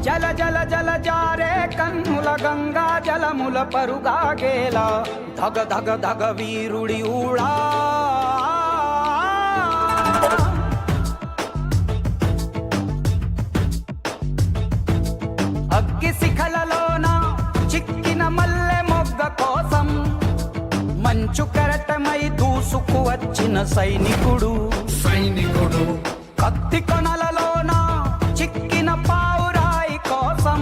జల జల జల జారే కన్నుల గంగా జలముల పరుగాగేలా ధగ ధగ ధగ వీరుడి ఊడా అగ్గి శిఖలలోన చిక్కిన మల్లె మొగ్గ కోసం మంచు కరటమై దూసుకు వచ్చిన సైనికుడు కత్తి కొనలలోన చిక్కిన పావురాయి కోసం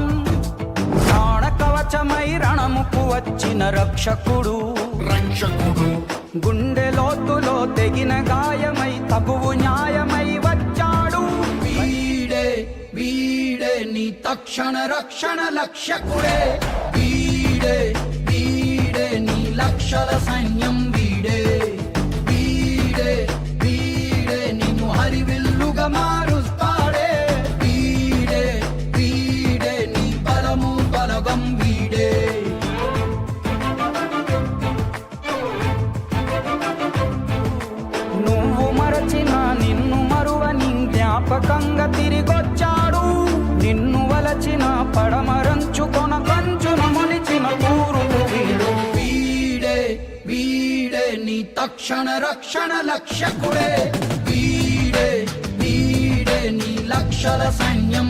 ప్రాణ కవచమై రణముకు వచ్చిన రక్షకుడు గుండె లోతులో తెగిన గాయమై తగువు న్యాయమై వచ్చాడు వీడే వీడే నీ తక్షణ రక్షణ లక్ష్యకుడే వీడే వీడే నీ లక్షల సైన్యం వీడే వీడే వీడే నిన్ను హరివిల్లుగా మారుస్తాడే వీడే వీడే నీ బలము బలగం వీడే నువ్వు మరచిన నిన్ను మరువని జ్ఞాపకంగా తిరిగొచ్చాడు నిన్ను వలచిన పడమరంచుకొన కంచున మొలిచిన కూరుడు వీడు వీడే వీడే నీ తక్షణ రక్షణ లక్ష్యకుడే వీడే వీడే నీ లక్షల సైన్యం